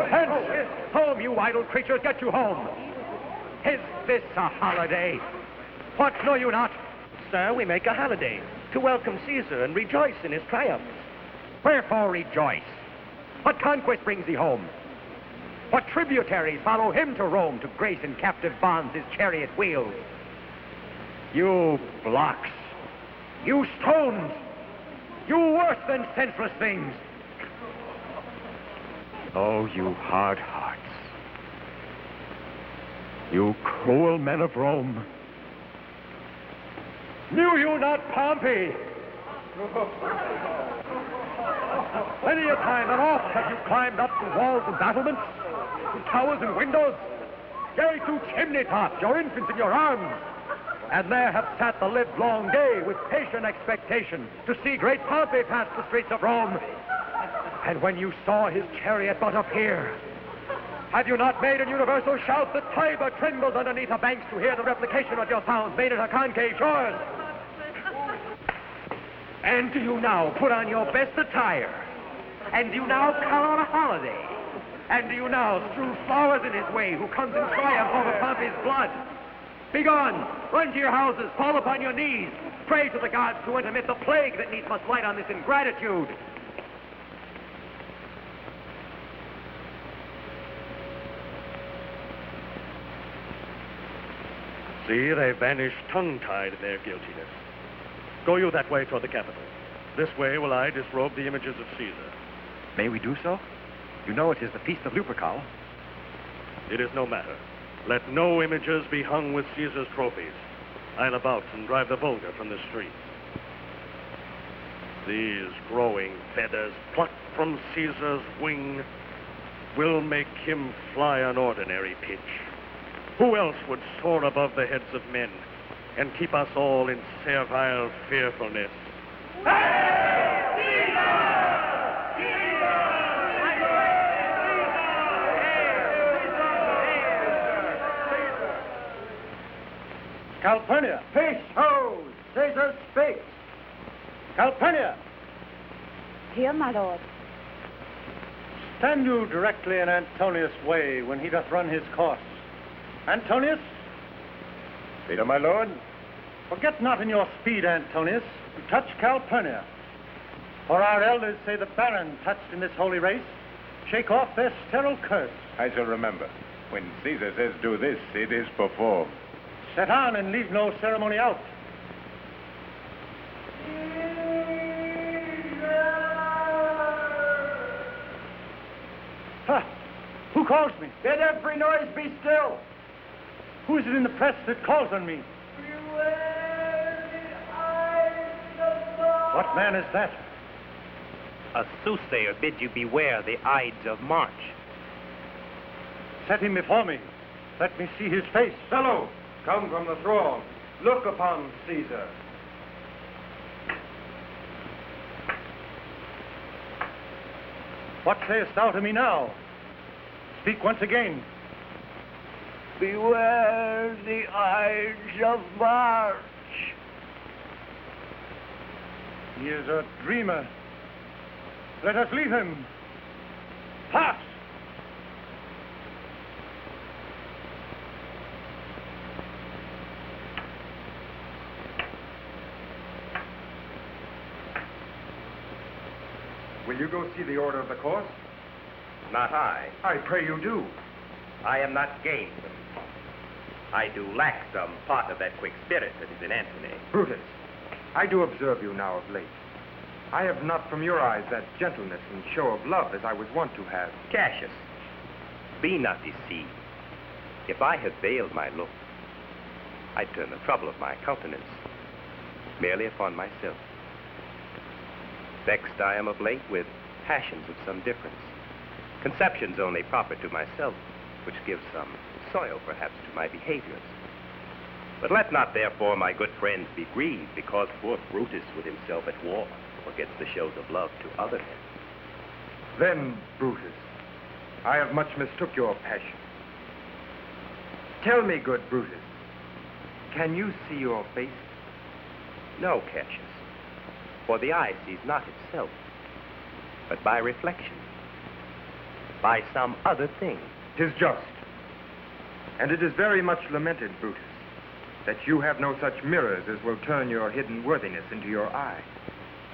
Hence! Home, you idle creatures, get you home. Is this a holiday? What, know you not? Sir, we make a holiday to welcome Caesar and rejoice in his triumphs. Wherefore rejoice? What conquest brings thee home? What tributaries follow him to Rome to grace in captive bonds his chariot wheels? You blocks, you stones, you worse than senseless things. Oh, you hard hearts, you cruel men of Rome. Knew you not Pompey? Many a time and oft have you climbed up to walls and battlements, to towers and windows, yea, to chimney tops, your infants in your arms, and there have sat the livelong day with patient expectation to see great Pompey pass the streets of Rome. And when you saw his chariot but appear, have you not made a universal shout that Tiber trembles underneath her banks to hear the replication of your sounds made in her concave shores? And do you now put on your best attire? And do you now call on a holiday? And do you now strew flowers in his way who comes in triumph over Pompey's blood? Begone! Run to your houses, fall upon your knees, pray to the gods to intermit the plague that needs must light on this ingratitude. See, they vanish tongue-tied in their guiltiness. Go you that way toward the Capitol. This way will I disrobe the images of Caesar. May we do so? You know it is the feast of Lupercal. It is no matter. Let no images be hung with Caesar's trophies. I'll about and drive the vulgar from the streets. These growing feathers plucked from Caesar's wing will make him fly an ordinary pitch. Who else would soar above the heads of men and keep us all in servile fearfulness? Calpurnia! Peace! Ho! Caesar speaks! Calpurnia! Here, my lord. Stand you directly in Antonius' way when he doth run his course. Antonius? Peter, my lord. Forget not in your speed, Antonius, to touch Calpurnia. For our elders say the barren touched in this holy race shake off their sterile curse. I shall remember. When Caesar says do this, it is performed. Set on and leave no ceremony out. Ha! Who calls me? Bid every noise be still. Who is it in the press that calls on me? What man is that? A soothsayer bids you beware the Ides of March. Set him before me. Let me see his face. Fellow, come from the throng. Look upon Caesar. What sayest thou to me now? Speak once again. Beware the Ides of March. He is a dreamer. Let us leave him. Pass! Will you go see the order of the course? Not I. I pray you do. I am not gamesome. I do lack some part of that quick spirit that is in Antony. Brutus, I do observe you now of late. I have not from your eyes that gentleness and show of love as I was wont to have. Cassius, be not deceived. If I had veiled my look, I'd turn the trouble of my countenance merely upon myself. Vexed I am of late with passions of some difference, conceptions only proper to myself, which give some soil perhaps to my behaviors. But let not therefore my good friends be grieved because poor Brutus with himself at war forgets the shows of love to other men. Then, Brutus, I have much mistook your passion. Tell me, good Brutus, can you see your face? No, Cassius. For the eye sees not itself, but by reflection, by some other thing. 'Tis just. And it is very much lamented, Brutus, that you have no such mirrors as will turn your hidden worthiness into your eye,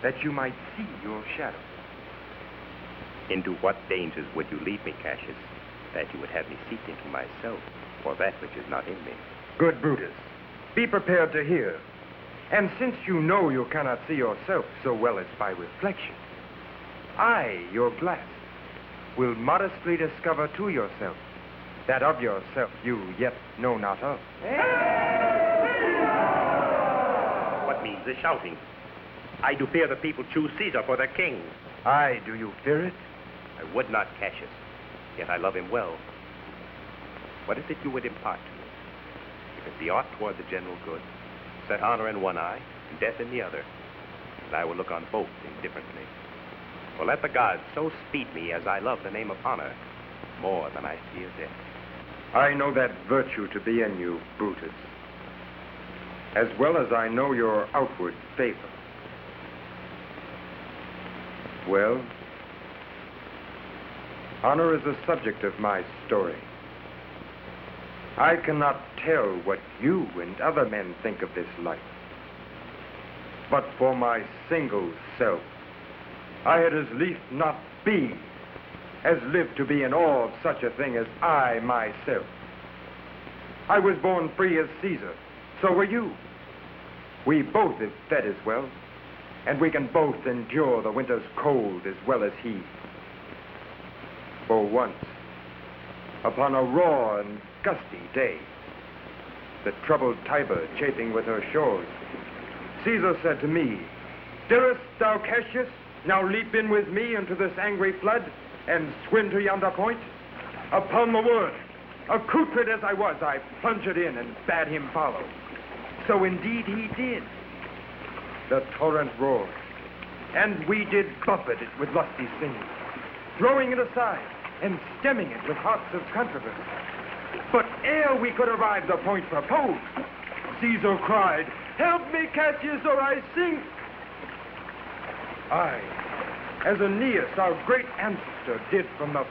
that you might see your shadow. Into what dangers would you lead me, Cassius, that you would have me seek into myself for that which is not in me? Good Brutus, be prepared to hear. And since you know you cannot see yourself so well as by reflection, I, your glass, will modestly discover to yourself that of yourself you yet know not of. What means this shouting? I do fear the people choose Caesar for their king. Aye, do you fear it? I would not, Cassius, yet I love him well. What is it you would impart to me? If it be aught toward the general good, set honor in one eye and death in the other, and I will look on both indifferently. For let the gods so speed me as I love the name of honor more than I fear death. I know that virtue to be in you, Brutus, as well as I know your outward favor. Well, honor is the subject of my story. I cannot tell what you and other men think of this life. But for my single self, I had as lief not be, as live to be in awe of such a thing as I myself. I was born free as Caesar, so were you. We both have fed as well, and we can both endure the winter's cold as well as he. For once, upon a raw and gusty day, the troubled Tiber chafing with her shores, Caesar said to me, "Darest thou, Cassius, now leap in with me into this angry flood and swim to yonder point?" Upon the word, accoutred as I was, I plunged in and bade him follow. So indeed he did. The torrent roared, and we did buffet it with lusty singing, throwing it aside and stemming it with hearts of controversy. But ere we could arrive the point proposed, Caesar cried, "Help me, Cassius, or I sink!" I, as Aeneas, our great ancestor, did from the